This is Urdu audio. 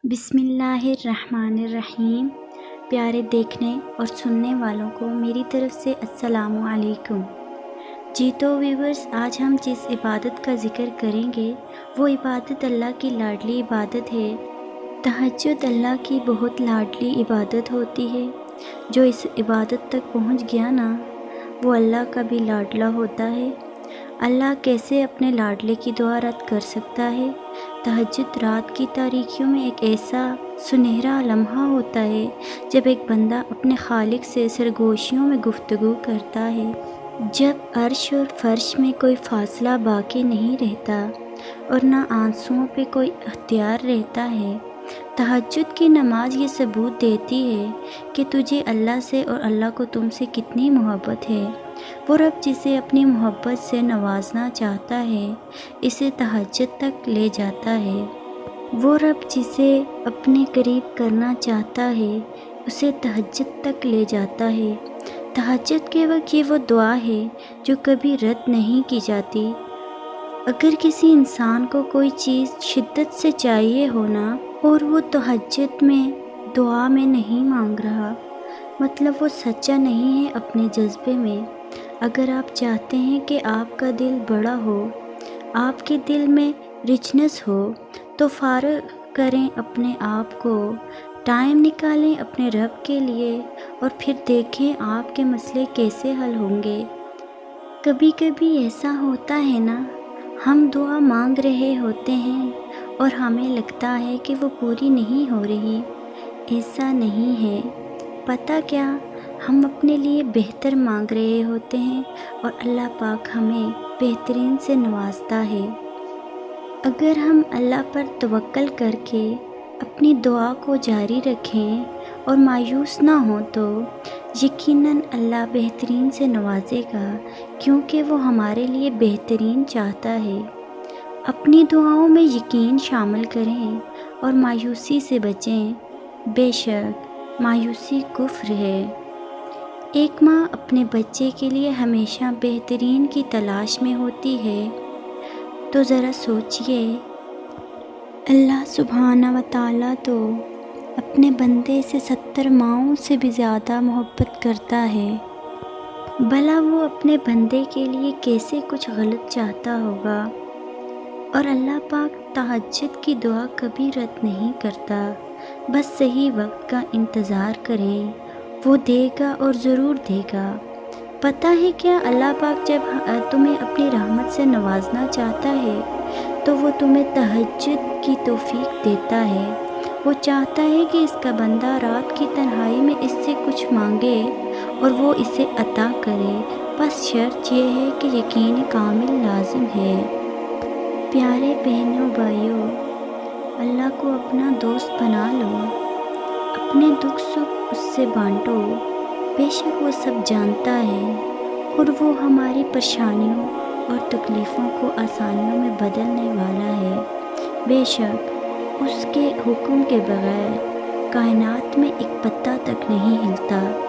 بسم اللہ الرحمن الرحیم۔ پیارے دیکھنے اور سننے والوں کو میری طرف سے السلام علیکم۔ جی تو ویورز، آج ہم جس عبادت کا ذکر کریں گے وہ عبادت اللہ کی لاڈلی عبادت ہے۔ تہجد اللہ کی بہت لاڈلی عبادت ہوتی ہے۔ جو اس عبادت تک پہنچ گیا نا، وہ اللہ کا بھی لاڈلا ہوتا ہے۔ اللہ کیسے اپنے لاڈلے کی دعا رد کر سکتا ہے؟ تہجد رات کی تاریکیوں میں ایک ایسا سنہرا لمحہ ہوتا ہے جب ایک بندہ اپنے خالق سے سرگوشیوں میں گفتگو کرتا ہے، جب عرش اور فرش میں کوئی فاصلہ باقی نہیں رہتا اور نہ آنسوؤں پہ کوئی اختیار رہتا ہے۔ تہجد کی نماز یہ ثبوت دیتی ہے کہ تجھے اللہ سے اور اللہ کو تم سے کتنی محبت ہے۔ وہ رب جسے اپنی محبت سے نوازنا چاہتا ہے اسے تہجد تک لے جاتا ہے۔ وہ رب جسے اپنے قریب کرنا چاہتا ہے اسے تہجد تک لے جاتا ہے۔ تہجد کے وقت یہ وہ دعا ہے جو کبھی رد نہیں کی جاتی۔ اگر کسی انسان کو کوئی چیز شدت سے چاہیے ہونا اور وہ تہجد میں دعا میں نہیں مانگ رہا، مطلب وہ سچا نہیں ہے اپنے جذبے میں۔ اگر آپ چاہتے ہیں کہ آپ کا دل بڑا ہو، آپ کے دل میں رچنس ہو، تو فارغ کریں اپنے آپ کو، ٹائم نکالیں اپنے رب کے لیے اور پھر دیکھیں آپ کے مسئلے کیسے حل ہوں گے۔ کبھی کبھی ایسا ہوتا ہے نا، ہم دعا مانگ رہے ہوتے ہیں اور ہمیں لگتا ہے کہ وہ پوری نہیں ہو رہی۔ ایسا نہیں ہے۔ پتہ کیا، ہم اپنے لیے بہتر مانگ رہے ہوتے ہیں اور اللہ پاک ہمیں بہترین سے نوازتا ہے۔ اگر ہم اللہ پر توکل کر کے اپنی دعا کو جاری رکھیں اور مایوس نہ ہوں تو یقیناً اللہ بہترین سے نوازے گا، کیونکہ وہ ہمارے لیے بہترین چاہتا ہے۔ اپنی دعاؤں میں یقین شامل کریں اور مایوسی سے بچیں۔ بے شک مایوسی کفر ہے۔ ایک ماں اپنے بچے کے لیے ہمیشہ بہترین کی تلاش میں ہوتی ہے، تو ذرا سوچئے، اللہ سبحانہ و تعالیٰ تو اپنے بندے سے 70 ماؤں سے بھی زیادہ محبت کرتا ہے، بھلا وہ اپنے بندے کے لیے کیسے کچھ غلط چاہتا ہوگا۔ اور اللہ پاک تہجد کی دعا کبھی رد نہیں کرتا، بس صحیح وقت کا انتظار کریں، وہ دے گا اور ضرور دے گا۔ پتہ ہے کیا، اللہ پاک جب تمہیں اپنی رحمت سے نوازنا چاہتا ہے تو وہ تمہیں تہجد کی توفیق دیتا ہے۔ وہ چاہتا ہے کہ اس کا بندہ رات کی تنہائی میں اس سے کچھ مانگے اور وہ اسے عطا کرے، بس شرط یہ ہے کہ یقین کامل لازم ہے۔ پیارے بہنوں بھائیوں، اللہ کو اپنا دوست بنا لو، اپنے دکھ سکھ اس سے بانٹو، بے شک وہ سب جانتا ہے اور وہ ہماری پریشانیوں اور تکلیفوں کو آسانیوں میں بدلنے والا ہے۔ بے شک اس کے حکم کے بغیر کائنات میں ایک پتا تک نہیں ہلتا۔